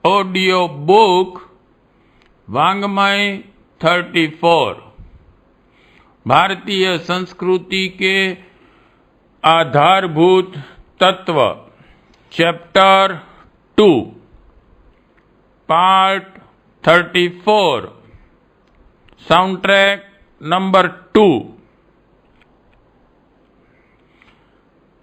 Audio book वाङ्मय 34 भारतीय संस्कृति के आधारभूत तत्व chapter 2 part 34 sound track number 2।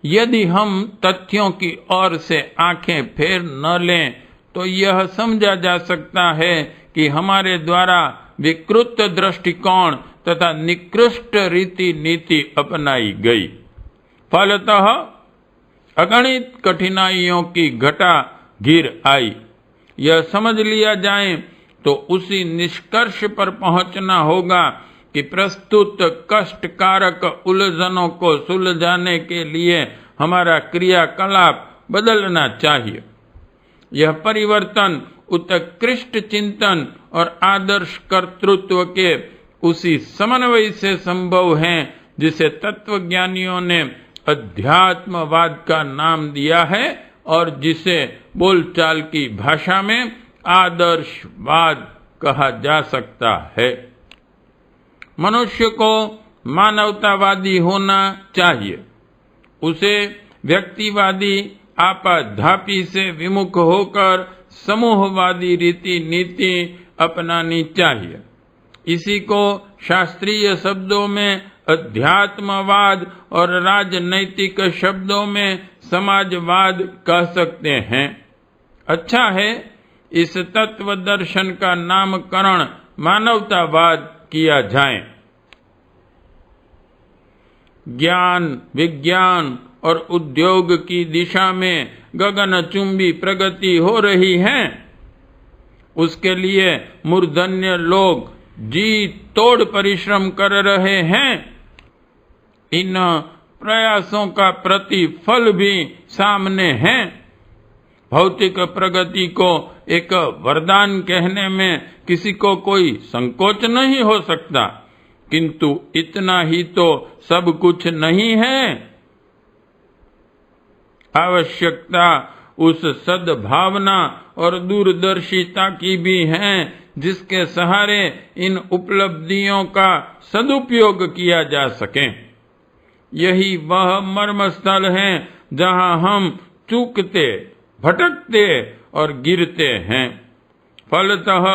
यदि हम तथ्यों की ओर से आंखें फेर न लें तो यह समझा जा सकता है कि हमारे द्वारा विकृत दृष्टिकोण तथा निकृष्ट रीति नीति अपनाई गई। फलतः अगणित कठिनाइयों की घटा घिर आई। यह समझ लिया जाए तो उसी निष्कर्ष पर पहुंचना होगा कि प्रस्तुत कष्टकारक उलझनों को सुलझाने के लिए हमारा क्रियाकलाप बदलना चाहिए। यह परिवर्तन उत्कृष्ट चिंतन और आदर्श कर्तृत्व के उसी समन्वय से संभव है जिसे तत्वज्ञानियों ने अध्यात्मवाद का नाम दिया है और जिसे बोलचाल की भाषा में आदर्शवाद कहा जा सकता है। मनुष्य को मानवतावादी होना चाहिए। उसे व्यक्तिवादी आपाधापी से विमुख होकर समूहवादी रीति नीति अपनानी चाहिए। इसी को शास्त्रीय शब्दों में अध्यात्मवाद और राजनैतिक शब्दों में समाजवाद कह सकते हैं। अच्छा है इस तत्व दर्शन का नामकरण मानवतावाद किया जाए। ज्ञान विज्ञान और उद्योग की दिशा में गगनचुंबी प्रगति हो रही है। उसके लिए मूर्धन्य लोग जी तोड़ परिश्रम कर रहे हैं। इन प्रयासों का प्रतिफल भी सामने है। भौतिक प्रगति को एक वरदान कहने में किसी को कोई संकोच नहीं हो सकता, किंतु इतना ही तो सब कुछ नहीं है। आवश्यकता उस सद्भावना और दूरदर्शिता की भी है जिसके सहारे इन उपलब्धियों का सदुपयोग किया जा सके। यही वह मर्मस्थल है जहां हम चूकते, भटकते और गिरते हैं। फलतः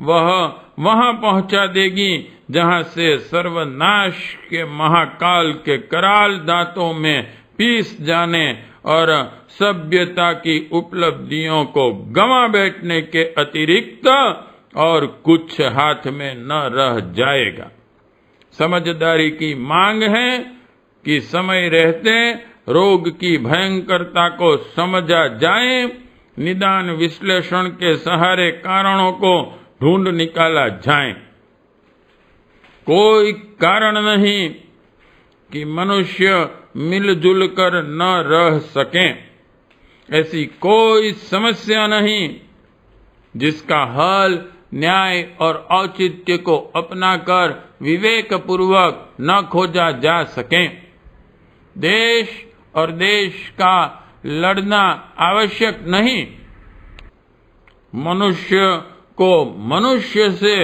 वह वहां पहुंचा देगी जहां से सर्वनाश के महाकाल के कराल दांतों में पीस जाने और सभ्यता की उपलब्धियों को गंवा बैठने के अतिरिक्त और कुछ हाथ में न रह जाएगा। समझदारी की मांग है कि समय रहते रोग की भयंकरता को समझा जाए, निदान विश्लेषण के सहारे कारणों को ढूंढ निकाला जाए। कोई कारण नहीं कि मनुष्य मिलजुल कर न रह सकें। ऐसी कोई समस्या नहीं जिसका हल न्याय और औचित्य को अपनाकर विवेक पूर्वक न खोजा जा सके। देश और देश का लड़ना आवश्यक नहीं। मनुष्य को मनुष्य से,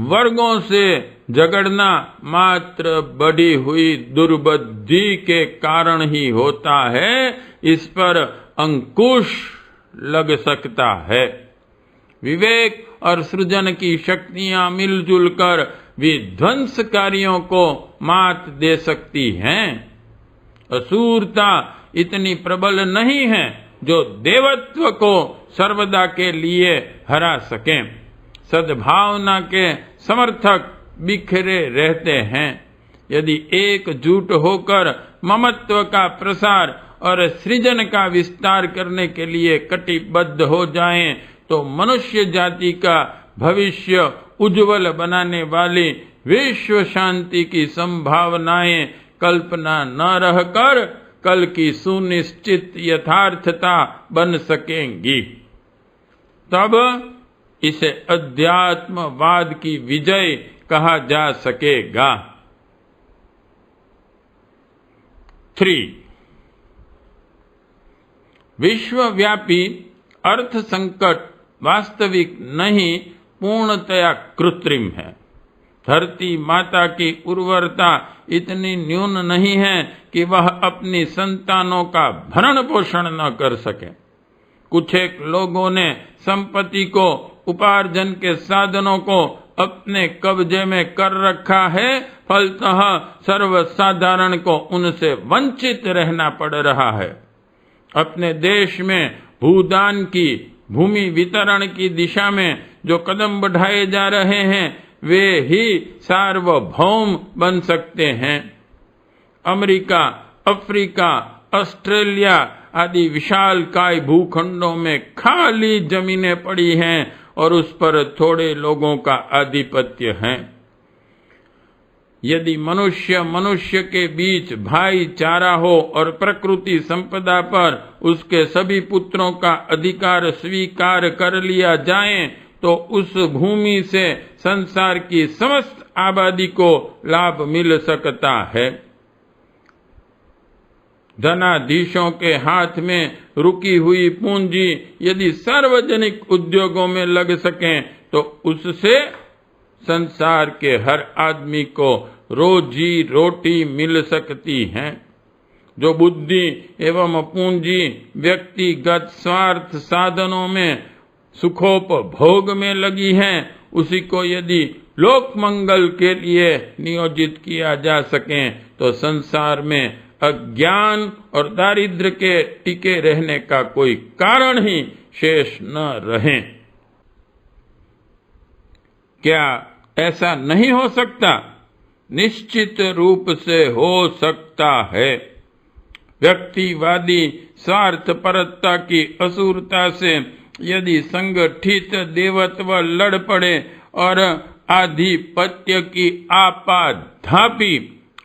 वर्गों से झगड़ना मात्र बढ़ी हुई दुर्बुद्धि के कारण ही होता है। इस पर अंकुश लग सकता है। विवेक और सृजन की शक्तियां मिलजुल कर विध्वंसकारियों को मात दे सकती हैं। असुरता इतनी प्रबल नहीं है जो देवत्व को सर्वदा के लिए हरा सके। सद्भावना के समर्थक बिखरे रहते हैं। यदि एकजुट होकर ममत्व का प्रसार और सृजन का विस्तार करने के लिए कटिबद्ध हो जाएं, तो मनुष्य जाति का भविष्य उज्जवल बनाने वाली विश्व शांति की संभावनाएं कल्पना न रहकर कल की सुनिश्चित यथार्थता बन सकेंगी। तब इसे अध्यात्मवाद की विजय कहा जा सकेगा। 3. विश्वव्यापी अर्थ संकट वास्तविक नहीं, पूर्णतया कृत्रिम है। धरती माता की उर्वरता इतनी न्यून नहीं है कि वह अपनी संतानों का भरण पोषण न कर सके। कुछ एक लोगों ने संपत्ति को, उपार्जन के साधनों को अपने कब्जे में कर रखा है, फलतः सर्वसाधारण को उनसे वंचित रहना पड़ रहा है। अपने देश में भूदान की, भूमि वितरण की दिशा में जो कदम बढ़ाए जा रहे हैं वे ही सार्वभौम बन सकते हैं। अमेरिका, अफ्रीका, ऑस्ट्रेलिया आदि विशालकाय भूखंडों में खाली जमीनें पड़ी हैं और उस पर थोड़े लोगों का आधिपत्य है। यदि मनुष्य मनुष्य के बीच भाईचारा हो और प्रकृति संपदा पर उसके सभी पुत्रों का अधिकार स्वीकार कर लिया जाए तो उस भूमि से संसार की समस्त आबादी को लाभ मिल सकता है। धनाधीशों के हाथ में रुकी हुई पूंजी यदि सार्वजनिक उद्योगों में लग सके तो उससे संसार के हर आदमी को रोजी रोटी मिल सकती है। जो बुद्धि एवं पूंजी व्यक्तिगत स्वार्थ साधनों में, सुखोपभोग में लगी है, उसी को यदि लोक मंगल के लिए नियोजित किया जा सके तो संसार में अज्ञान और दारिद्र्य के टिके रहने का कोई कारण ही शेष न रहे। क्या ऐसा नहीं हो सकता? निश्चित रूप से हो सकता है। व्यक्तिवादी स्वार्थपरता की असुरता से यदि संगठित देवत्व लड़ पड़े और आधिपत्य की आपाधापी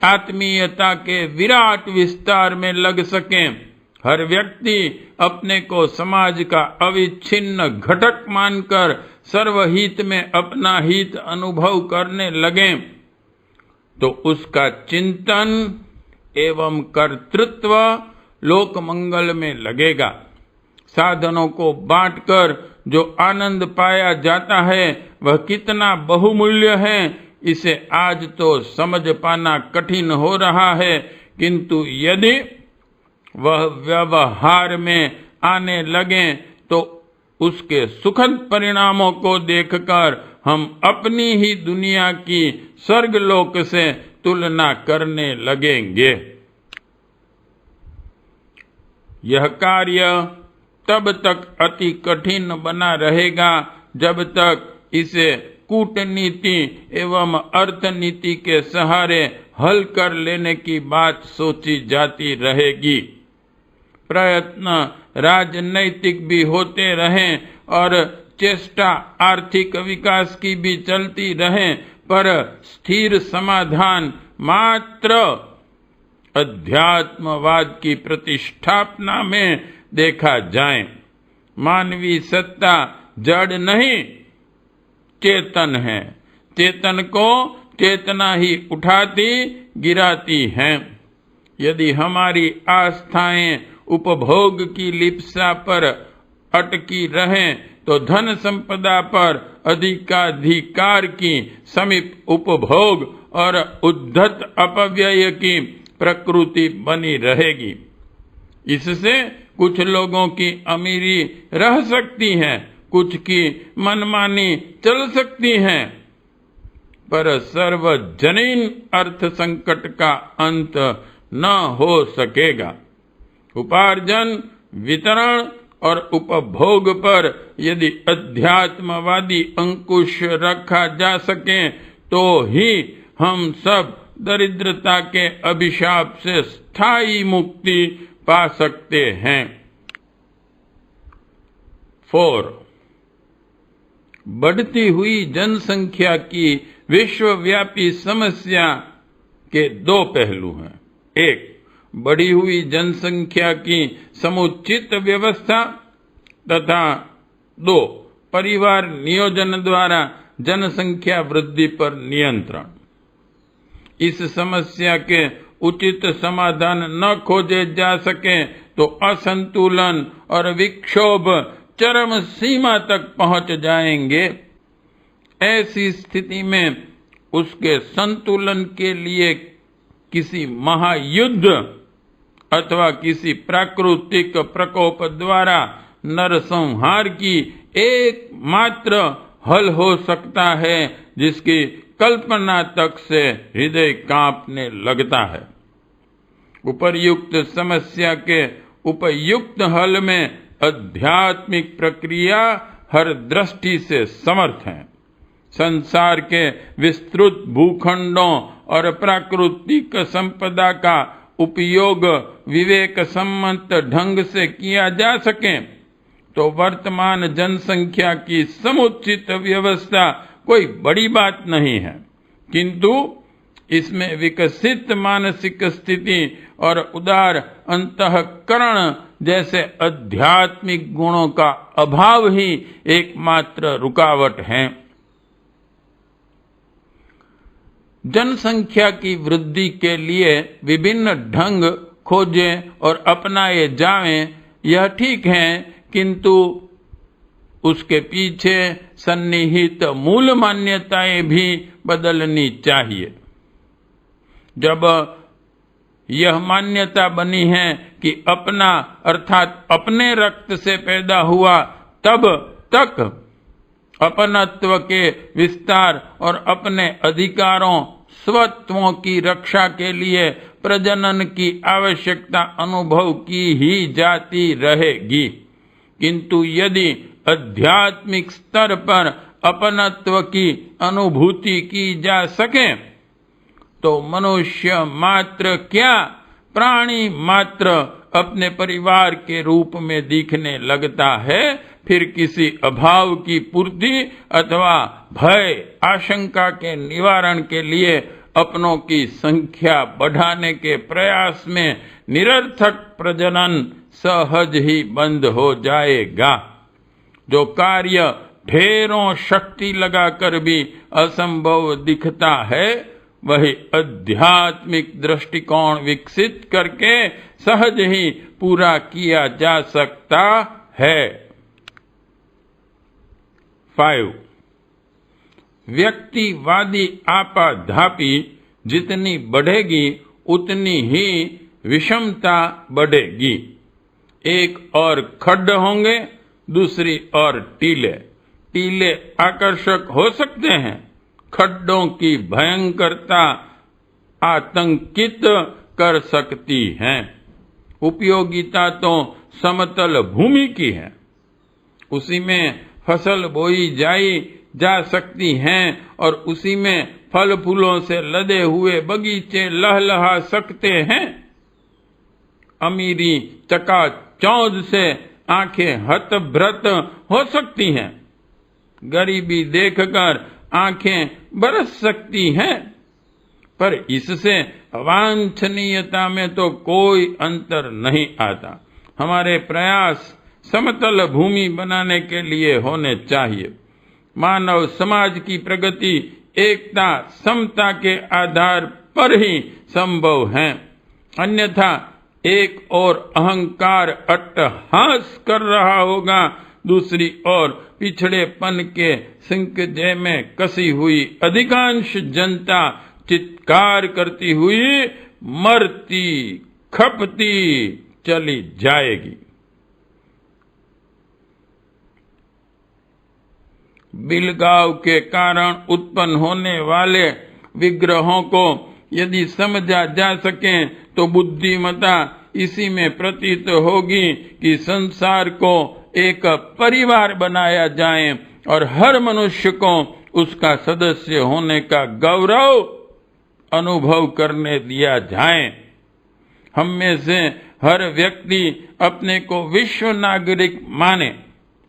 आत्मीयता के विराट विस्तार में लग सके, हर व्यक्ति अपने को समाज का अविच्छिन्न घटक मानकर सर्वहित में अपना हित अनुभव करने लगे, तो उसका चिंतन एवं कर्तृत्व लोक मंगल में लगेगा। साधनों को बांटकर जो आनंद पाया जाता है वह कितना बहुमूल्य है, इसे आज तो समझ पाना कठिन हो रहा है, किंतु यदि वह व्यवहार में आने लगे तो उसके सुखद परिणामों को देखकर हम अपनी ही दुनिया की स्वर्गलोक से तुलना करने लगेंगे। यह कार्य तब तक अति कठिन बना रहेगा जब तक इसे कूटनीति एवं अर्थनीति के सहारे हल कर लेने की बात सोची जाती रहेगी। प्रयत्न राजनैतिक भी होते रहें और चेष्टा आर्थिक विकास की भी चलती रहे, पर स्थिर समाधान मात्र अध्यात्मवाद की प्रतिष्ठापना में देखा जाए। मानवीय सत्ता जड़ नहीं, चेतन है। चेतन को चेतना ही उठाती गिराती है। यदि हमारी आस्थाएं उपभोग की लिप्सा पर अटकी रहें तो धन संपदा पर अधिकाधिकार की समीप उपभोग और उद्धत अपव्यय की प्रकृति बनी रहेगी। इससे कुछ लोगों की अमीरी रह सकती है, कुछ की मनमानी चल सकती है, पर सर्वजनीन अर्थ संकट का अंत न हो सकेगा। उपार्जन, वितरण और उपभोग पर यदि अध्यात्मवादी अंकुश रखा जा सके तो ही हम सब दरिद्रता के अभिशाप से स्थायी मुक्ति पा सकते हैं। 4. बढ़ती हुई जनसंख्या की विश्वव्यापी समस्या के दो पहलू हैं। 1. बढ़ी हुई जनसंख्या की समुचित व्यवस्था तथा 2. परिवार नियोजन द्वारा जनसंख्या वृद्धि पर नियंत्रण। इस समस्या के उचित समाधान न खोजे जा सके तो असंतुलन और विक्षोभ चरम सीमा तक पहुंच जाएंगे। ऐसी स्थिति में उसके संतुलन के लिए किसी महायुद्ध अथवा किसी प्राकृतिक प्रकोप द्वारा नरसंहार की एकमात्र हल हो सकता है, जिसकी कल्पना तक से हृदय कांपने लगता है। उपर्युक्त समस्या के उपयुक्त हल में आध्यात्मिक प्रक्रिया हर दृष्टि से समर्थ है। संसार के विस्तृत भूखंडों और प्राकृतिक संपदा का उपयोग विवेक सम्मत ढंग से किया जा सके तो वर्तमान जनसंख्या की समुचित व्यवस्था कोई बड़ी बात नहीं है, किंतु इसमें विकसित मानसिक स्थिति और उदार अंतःकरण जैसे आध्यात्मिक गुणों का अभाव ही एकमात्र रुकावट है। जनसंख्या की वृद्धि के लिए विभिन्न ढंग खोजें और अपनाए जाएं, यह ठीक है, किंतु उसके पीछे सन्निहित मूल मान्यताएं भी बदलनी चाहिए। जब यह मान्यता बनी है कि अपना अर्थात अपने रक्त से पैदा हुआ, तब तक अपनत्व के विस्तार और अपने अधिकारों स्वत्वों की रक्षा के लिए प्रजनन की आवश्यकता अनुभव की ही जाती रहेगी। किंतु यदि आध्यात्मिक स्तर पर अपनत्व की अनुभूति की जा सके तो मनुष्य मात्र क्या, प्राणी मात्र अपने परिवार के रूप में दिखने लगता है। फिर किसी अभाव की पूर्ति अथवा भय आशंका के निवारण के लिए अपनों की संख्या बढ़ाने के प्रयास में निरर्थक प्रजनन सहज ही बंद हो जाएगा। जो कार्य ढेरों शक्ति लगाकर भी असंभव दिखता है, वही आध्यात्मिक दृष्टिकोण विकसित करके सहज ही पूरा किया जा सकता है। 5. व्यक्तिवादी आपाधापी जितनी बढ़ेगी उतनी ही विषमता बढ़ेगी। एक और खड्ड होंगे, दूसरी और टीले। टीले आकर्षक हो सकते हैं, खड्डों की भयंकरता आतंकित कर सकती है। उपयोगिता तो समतल भूमि की है, उसी में फसल बोई जा सकती हैं और उसी में फल फूलों से लदे हुए बगीचे लहलहा सकते हैं। अमीरी चकाचौंध से आंखें हतभ्रत हो सकती हैं, गरीबी देखकर आंखें बरस सकती हैं, पर इससे अवांछनीयता में तो कोई अंतर नहीं आता। हमारे प्रयास समतल भूमि बनाने के लिए होने चाहिए। मानव समाज की प्रगति एकता समता के आधार पर ही संभव है, अन्यथा एक और अहंकार अट्टहास कर रहा होगा, दूसरी ओर पिछड़ेपन के सिंकजे में कसी हुई अधिकांश जनता चित्कार करती हुई मरती खपती चली जाएगी। बिलगाव के कारण उत्पन्न होने वाले विग्रहों को यदि समझा जा सके तो बुद्धिमता इसी में प्रतीत होगी कि संसार को एक परिवार बनाया जाए और हर मनुष्य को उसका सदस्य होने का गौरव अनुभव करने दिया जाए। हम में से हर व्यक्ति अपने को विश्व नागरिक माने,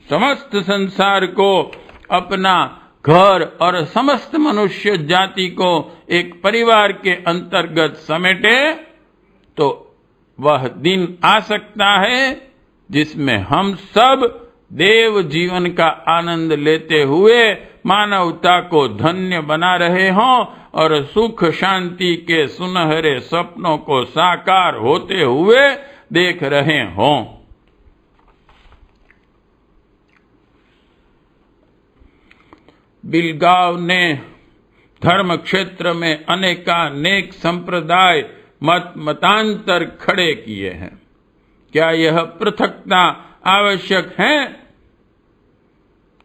समस्त संसार को अपना घर और समस्त मनुष्य जाति को एक परिवार के अंतर्गत समेटे, तो वह दिन आ सकता है जिसमें हम सब देव जीवन का आनंद लेते हुए मानवता को धन्य बना रहे हों और सुख शांति के सुनहरे सपनों को साकार होते हुए देख रहे हों। बिलगाव ने धर्म क्षेत्र में अनेकानेक संप्रदाय मतांतर खड़े किए हैं। क्या यह पृथकता आवश्यक है?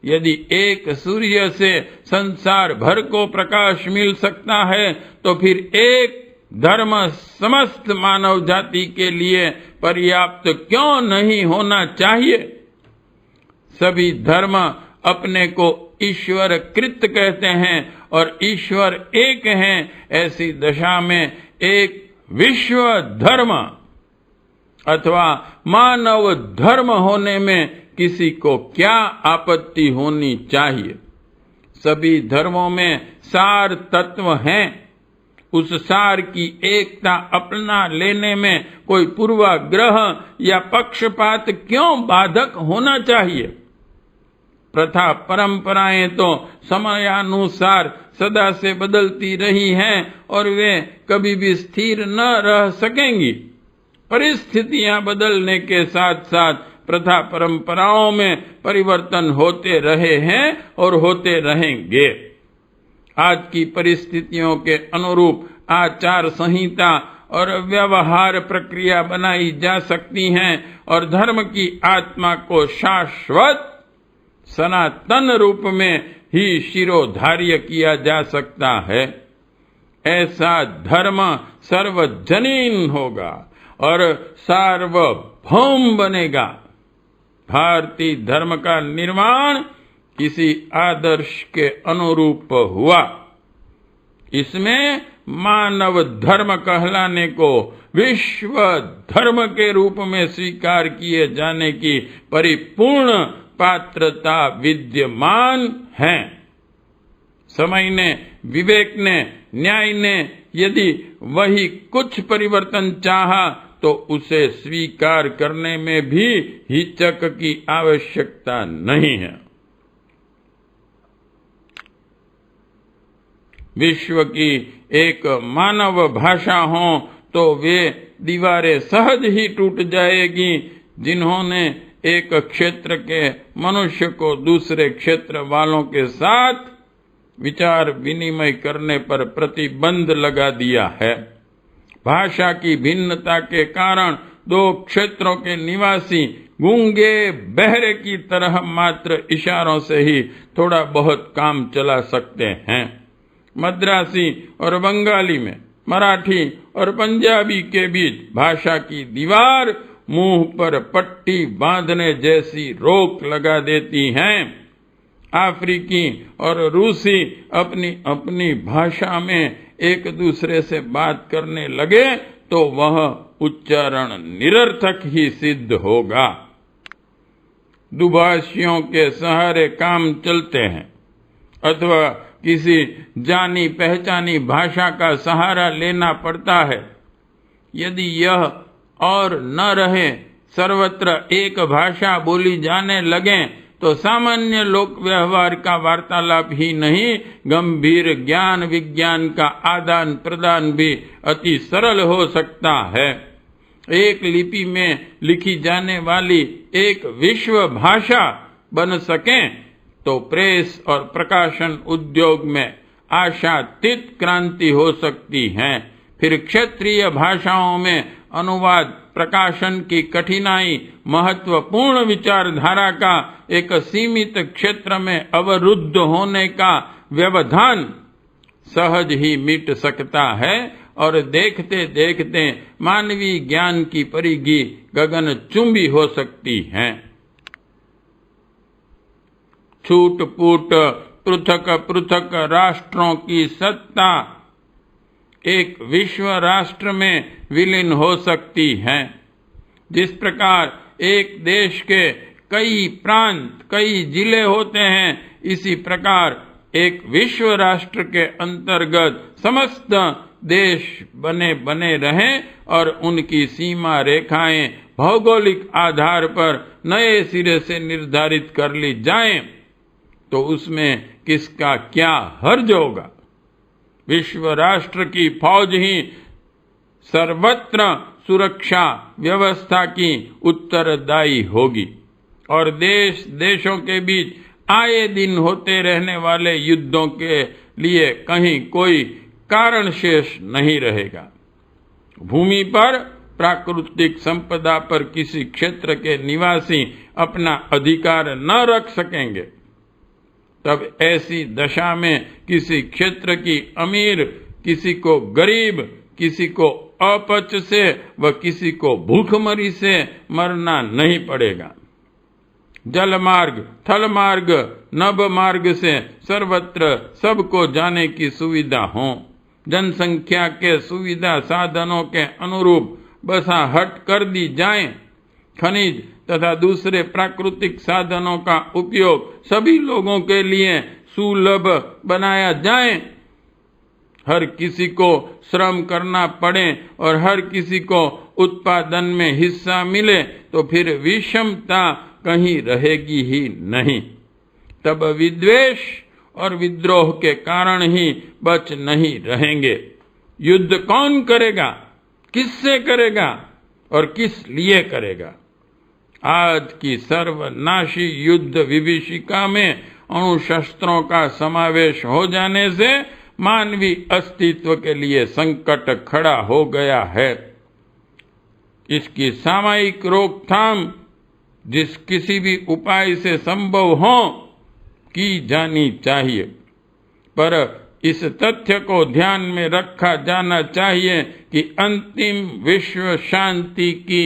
यदि एक सूर्य से संसार भर को प्रकाश मिल सकता है तो फिर एक धर्म समस्त मानव जाति के लिए पर्याप्त क्यों नहीं होना चाहिए? सभी धर्म अपने को ईश्वर कृत कहते हैं और ईश्वर एक हैं। ऐसी दशा में एक विश्व धर्म अथवा मानव धर्म होने में किसी को क्या आपत्ति होनी चाहिए? सभी धर्मों में सार तत्व हैं। उस सार की एकता अपना लेने में कोई पूर्वाग्रह या पक्षपात क्यों बाधक होना चाहिए? प्रथा परंपराएं तो समयानुसार सदा से बदलती रही हैं और वे कभी भी स्थिर न रह सकेंगी। परिस्थितियां बदलने के साथ साथ प्रथा परंपराओं में परिवर्तन होते रहे हैं और होते रहेंगे। आज की परिस्थितियों के अनुरूप आचार संहिता और व्यवहार प्रक्रिया बनाई जा सकती हैं और धर्म की आत्मा को शाश्वत सनातन रूप में ही शिरोधार्य किया जा सकता है। ऐसा धर्म सर्वजनीन होगा और सार्वभौम बनेगा। भारतीय धर्म का निर्माण किसी आदर्श के अनुरूप हुआ। इसमें मानव धर्म कहलाने को विश्व धर्म के रूप में स्वीकार किए जाने की परिपूर्ण पात्रता विद्यमान है। समय ने, विवेक ने, न्याय ने यदि वही कुछ परिवर्तन चाहा तो उसे स्वीकार करने में भी हिचक की आवश्यकता नहीं है। विश्व की एक मानव भाषा हो तो वे दीवारें सहज ही टूट जाएगी जिन्होंने एक क्षेत्र के मनुष्य को दूसरे क्षेत्र वालों के साथ विचार विनिमय करने पर प्रतिबंध लगा दिया है। भाषा की भिन्नता के कारण दो क्षेत्रों के निवासी गूंगे बहरे की तरह मात्र इशारों से ही थोड़ा बहुत काम चला सकते हैं। मद्रासी और बंगाली में, मराठी और पंजाबी के बीच भाषा की दीवार मुंह पर पट्टी बांधने जैसी रोक लगा देती हैं। अफ्रीकी और रूसी अपनी अपनी भाषा में एक दूसरे से बात करने लगे तो वह उच्चारण निरर्थक ही सिद्ध होगा। दुभाषियों के सहारे काम चलते हैं अथवा किसी जानी पहचानी भाषा का सहारा लेना पड़ता है। यदि यह और न रहे, सर्वत्र एक भाषा बोली जाने लगे तो सामान्य लोक व्यवहार का वार्तालाप ही नहीं, गंभीर ज्ञान विज्ञान का आदान प्रदान भी अति सरल हो सकता है। एक लिपि में लिखी जाने वाली एक विश्व भाषा बन सके तो प्रेस और प्रकाशन उद्योग में आशातीत क्रांति हो सकती है। फिर क्षेत्रीय भाषाओं में अनुवाद प्रकाशन की कठिनाई महत्वपूर्ण विचारधारा का एक सीमित क्षेत्र में अवरुद्ध होने का व्यवधान सहज ही मिट सकता है और देखते देखते मानवीय ज्ञान की परिधि गगनचुंबी हो सकती है। छूट-फूट पृथक पृथक राष्ट्रों की सत्ता एक विश्व राष्ट्र में विलीन हो सकती है। जिस प्रकार एक देश के कई प्रांत, कई जिले होते हैं, इसी प्रकार एक विश्व राष्ट्र के अंतर्गत समस्त देश बने बने रहें और उनकी सीमा रेखाएं भौगोलिक आधार पर नए सिरे से निर्धारित कर ली जाएं, तो उसमें किसका क्या हर्ज होगा? विश्व राष्ट्र की फौज ही सर्वत्र सुरक्षा व्यवस्था की उत्तरदायी होगी और देश देशों के बीच आए दिन होते रहने वाले युद्धों के लिए कहीं कोई कारण शेष नहीं रहेगा। भूमि पर प्राकृतिक संपदा पर किसी क्षेत्र के निवासी अपना अधिकार न रख सकेंगे। तब ऐसी दशा में किसी क्षेत्र की अमीर किसी को गरीब, किसी को अपच से व किसी को भूखमरी से मरना नहीं पड़ेगा। जल मार्ग, थल मार्ग, नभ मार्ग से सर्वत्र सबको जाने की सुविधा हो। जनसंख्या के सुविधा साधनों के अनुरूप बसाहट कर दी जाए। खनिज तथा दूसरे प्राकृतिक साधनों का उपयोग सभी लोगों के लिए सुलभ बनाया जाए। हर किसी को श्रम करना पड़े और हर किसी को उत्पादन में हिस्सा मिले तो फिर विषमता कहीं रहेगी ही नहीं। तब विद्वेष और विद्रोह के कारण ही बच नहीं रहेंगे। युद्ध कौन करेगा, किससे करेगा और किस लिए करेगा? आज की सर्वनाशी युद्ध विभीषिका में अणु शस्त्रों का समावेश हो जाने से मानवीय अस्तित्व के लिए संकट खड़ा हो गया है। इसकी सामयिक रोकथाम जिस किसी भी उपाय से संभव हो की जानी चाहिए, पर इस तथ्य को ध्यान में रखा जाना चाहिए कि अंतिम विश्व शांति की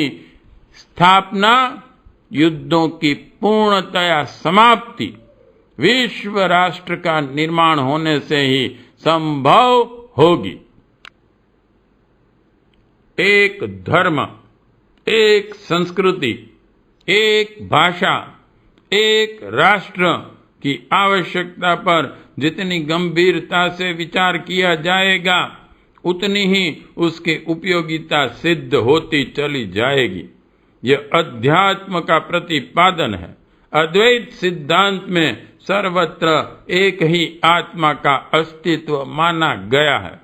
स्थापना, युद्धों की पूर्णतया समाप्ति, विश्व राष्ट्र का निर्माण होने से ही संभव होगी। एक धर्म, एक संस्कृति, एक भाषा, एक राष्ट्र की आवश्यकता पर जितनी गंभीरता से विचार किया जाएगा उतनी ही उसकी उपयोगिता सिद्ध होती चली जाएगी। यह अध्यात्म का प्रतिपादन है। अद्वैत सिद्धांत में सर्वत्र एक ही आत्मा का अस्तित्व माना गया है।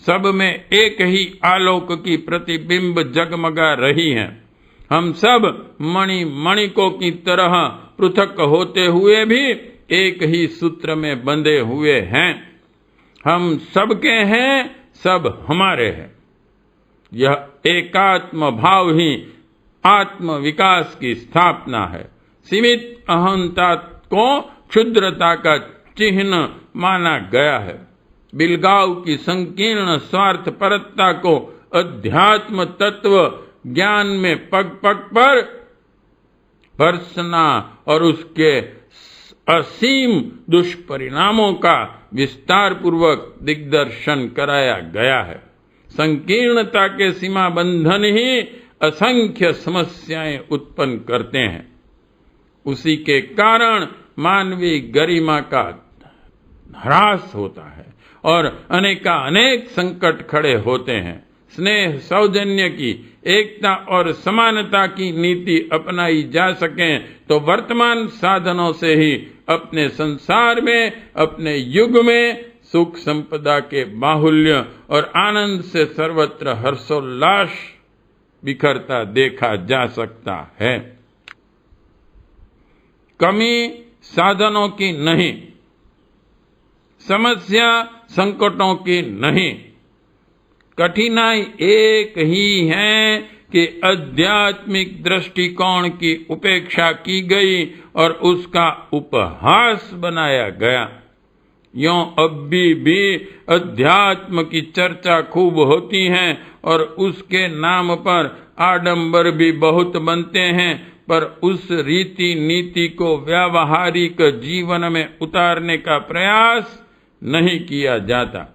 सब में एक ही आलोक की प्रतिबिंब जगमगा रही है। हम सब मणिकों की तरह पृथक होते हुए भी एक ही सूत्र में बंधे हुए हैं। हम सबके हैं, सब हमारे हैं। यह एकात्म भाव ही आत्म विकास की स्थापना है। सीमित अहंता को क्षुद्रता का चिन्ह माना गया है। बिलगाव की संकीर्ण स्वार्थपरता को अध्यात्म तत्व ज्ञान में पग पग पर बरसना और उसके असीम दुष्परिणामों का विस्तार पूर्वक दिग्दर्शन कराया गया है। संकीर्णता के सीमा बंधन ही असंख्य समस्याएं उत्पन्न करते हैं। उसी के कारण मानवीय गरिमा का ह्रास होता है और अनेक संकट खड़े होते हैं। स्नेह, सौजन्य की, एकता और समानता की नीति अपनाई जा सके तो वर्तमान साधनों से ही अपने संसार में, अपने युग में सुख संपदा के बाहुल्य और आनंद से सर्वत्र हर्षोल्लास बिखरता देखा जा सकता है। कमी साधनों की नहीं, समस्या संकटों की नहीं, कठिनाई एक ही है कि आध्यात्मिक दृष्टिकोण की उपेक्षा की गई और उसका उपहास बनाया गया। यों अब भी अध्यात्म की चर्चा खूब होती है और उसके नाम पर आडंबर भी बहुत बनते हैं, पर उस रीति नीति को व्यावहारिक जीवन में उतारने का प्रयास नहीं किया जाता।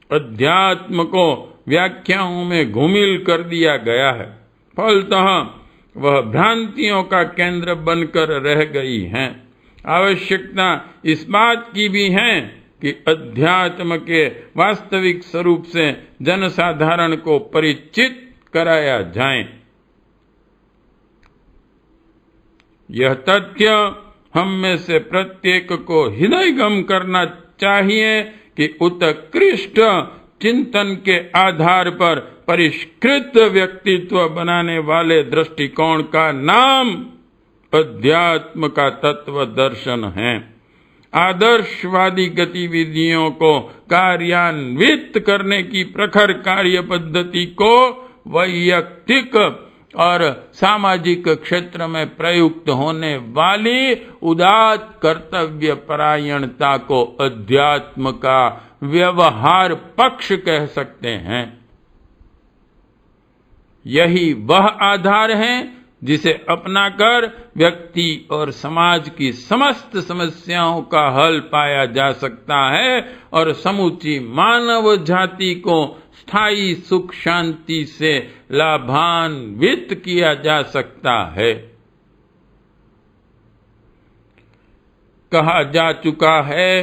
अध्यात्म को व्याख्याओं में घुमिल कर दिया गया है। फलतः वह भ्रांतियों का केंद्र बनकर रह गई है। आवश्यकता इस बात की भी है कि अध्यात्म के वास्तविक स्वरूप से जनसाधारण को परिचित कराया जाए। यह तथ्य हम में से प्रत्येक को हृदयगम करना चाहिए कि उत्कृष्ट चिंतन के आधार पर परिष्कृत व्यक्तित्व बनाने वाले दृष्टिकोण का नाम अध्यात्म का तत्व दर्शन है। आदर्शवादी गतिविधियों को कार्यान्वित करने की प्रखर कार्य पद्धति को वैयक्तिक और सामाजिक क्षेत्र में प्रयुक्त होने वाली उदात्त कर्तव्य परायणता को अध्यात्म का व्यवहार पक्ष कह सकते हैं। यही वह आधार है जिसे अपनाकर व्यक्ति और समाज की समस्त समस्याओं का हल पाया जा सकता है और समूची मानव जाति को स्थायी सुख शांति से लाभान्वित किया जा सकता है। कहा जा चुका है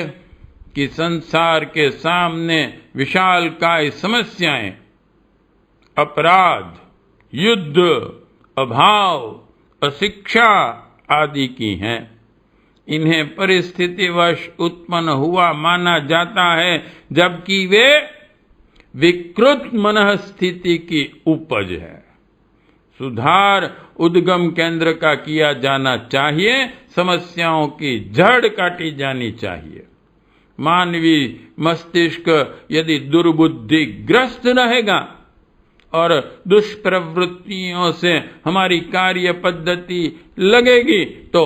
कि संसार के सामने विशालकाय समस्याएं अपराध, युद्ध, अभाव, अशिक्षा आदि की हैं। इन्हें परिस्थितिवश उत्पन्न हुआ माना जाता है, जबकि वे विकृत मनःस्थिति की उपज है। सुधार उद्गम केंद्र का किया जाना चाहिए, समस्याओं की जड़ काटी जानी चाहिए। मानवीय मस्तिष्क यदि दुर्बुद्धिग्रस्त रहेगा और दुष्प्रवृत्तियों से हमारी कार्य पद्धति लगेगी तो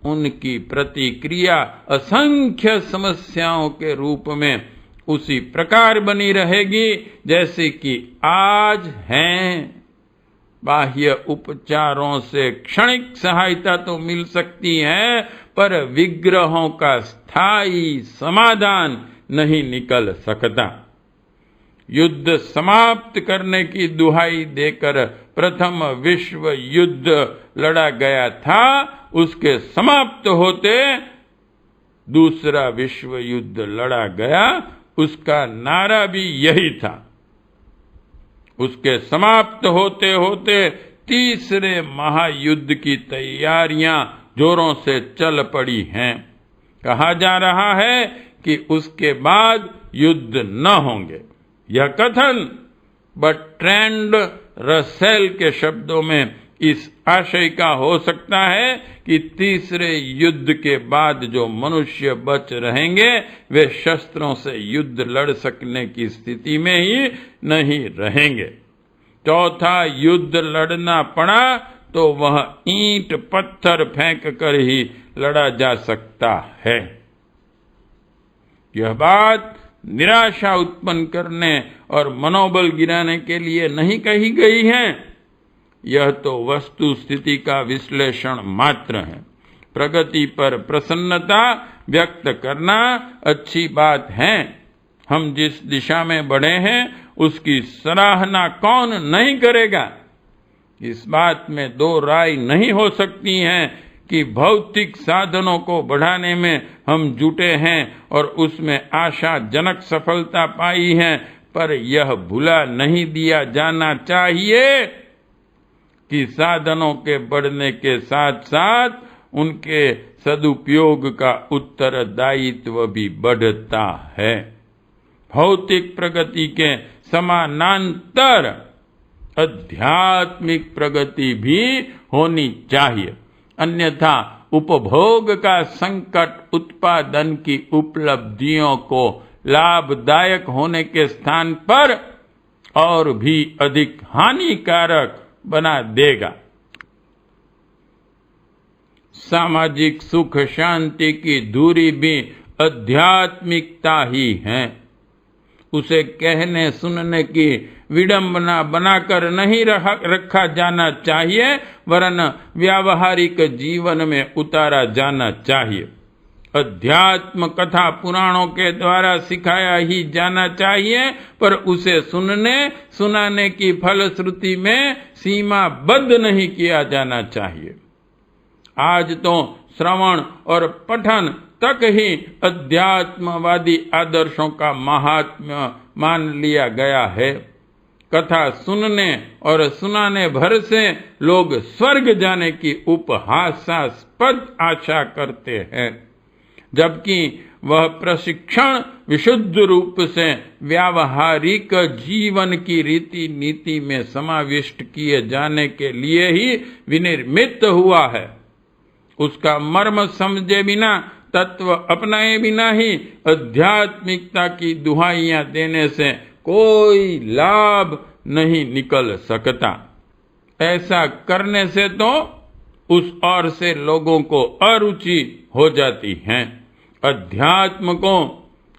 उनकी प्रतिक्रिया असंख्य समस्याओं के रूप में उसी प्रकार बनी रहेगी जैसे कि आज हैं। बाह्य उपचारों से क्षणिक सहायता तो मिल सकती है, पर विग्रहों का स्थायी समाधान नहीं निकल सकता। युद्ध समाप्त करने की दुहाई देकर प्रथम विश्व युद्ध लड़ा गया था, उसके समाप्त होते दूसरा विश्व युद्ध लड़ा गया। उसका नारा भी यही था। उसके समाप्त होते होते तीसरे महायुद्ध की तैयारियां जोरों से चल पड़ी हैं। कहा जा रहा है कि उसके बाद युद्ध न होंगे। यह कथन बर्ट्रैंड रसेल के शब्दों में इस आशय का हो सकता है कि तीसरे युद्ध के बाद जो मनुष्य बच रहेंगे वे शस्त्रों से युद्ध लड़ सकने की स्थिति में ही नहीं रहेंगे। चौथा युद्ध लड़ना पड़ा तो वह ईंट पत्थर फेंक कर ही लड़ा जा सकता है। यह बात निराशा उत्पन्न करने और मनोबल गिराने के लिए नहीं कही गई है। यह तो वस्तु स्थिति का विश्लेषण मात्र है। प्रगति पर प्रसन्नता व्यक्त करना अच्छी बात है। हम जिस दिशा में बढ़े हैं उसकी सराहना कौन नहीं करेगा। इस बात में दो राय नहीं हो सकती हैं कि भौतिक साधनों को बढ़ाने में हम जुटे हैं और उसमें आशाजनक सफलता पाई है, पर यह भुला नहीं दिया जाना चाहिए कि साधनों के बढ़ने के साथ साथ उनके सदुपयोग का उत्तरदायित्व भी बढ़ता है। भौतिक प्रगति के समानांतर आध्यात्मिक प्रगति भी होनी चाहिए, अन्यथा उपभोग का संकट उत्पादन की उपलब्धियों को लाभदायक होने के स्थान पर और भी अधिक हानिकारक बना देगा। सामाजिक सुख शांति की धुरी भी आध्यात्मिकता ही है। उसे कहने सुनने की विडंबना बनाकर नहीं रखा जाना चाहिए, वरन व्यावहारिक जीवन में उतारा जाना चाहिए। अध्यात्म कथा पुराणों के द्वारा सिखाया ही जाना चाहिए, पर उसे सुनाने की फलश्रुति में सीमाबद्ध नहीं किया जाना चाहिए। आज तो श्रवण और पठन तक ही अध्यात्मवादी आदर्शों का महात्म्य मान लिया गया है। कथा सुनने और सुनाने भर से लोग स्वर्ग जाने की उपहासास्पद आशा करते हैं, जबकि वह प्रशिक्षण विशुद्ध रूप से व्यावहारिक जीवन की रीति नीति में समाविष्ट किए जाने के लिए ही विनिर्मित हुआ है। उसका मर्म समझे बिना, तत्व अपनाए बिना ही आध्यात्मिकता की दुहाइयां देने से कोई लाभ नहीं निकल सकता। ऐसा करने से तो उस ओर से लोगों को अरुचि हो जाती है। अध्यात्म को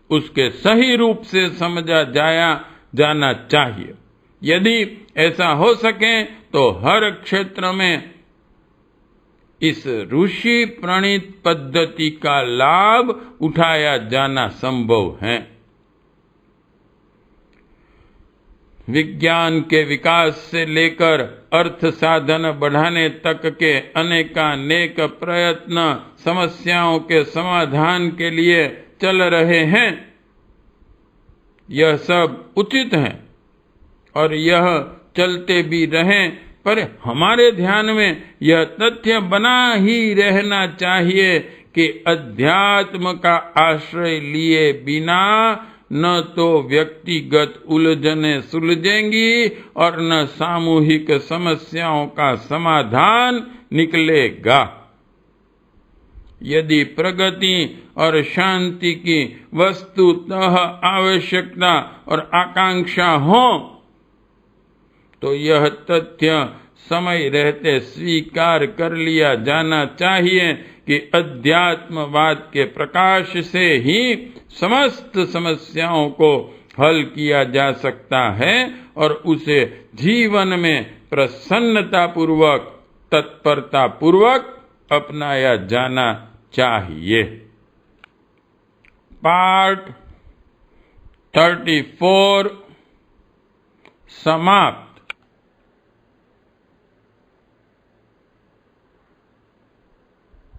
उसके सही रूप से समझा जाना चाहिए। यदि ऐसा हो सके तो हर क्षेत्र में इस ऋषि प्रणीत पद्धति का लाभ उठाया जाना संभव है। विज्ञान के विकास से लेकर अर्थ साधन बढ़ाने तक के अनेकानेक प्रयत्न समस्याओं के समाधान के लिए चल रहे हैं। यह सब उचित है और यह चलते भी रहें, पर हमारे ध्यान में यह तथ्य बना ही रहना चाहिए कि अध्यात्म का आश्रय लिए बिना न तो व्यक्तिगत उलझने सुलझेंगी और न सामूहिक समस्याओं का समाधान निकलेगा। यदि प्रगति और शांति की वस्तुतः आवश्यकता और आकांक्षा हो तो यह तथ्य समय रहते स्वीकार कर लिया जाना चाहिए कि अध्यात्मवाद के प्रकाश से ही समस्त समस्याओं को हल किया जा सकता है और उसे जीवन में प्रसन्नतापूर्वक, तत्परतापूर्वक अपनाया जाना चाहिए। पार्ट 34 समाप्त।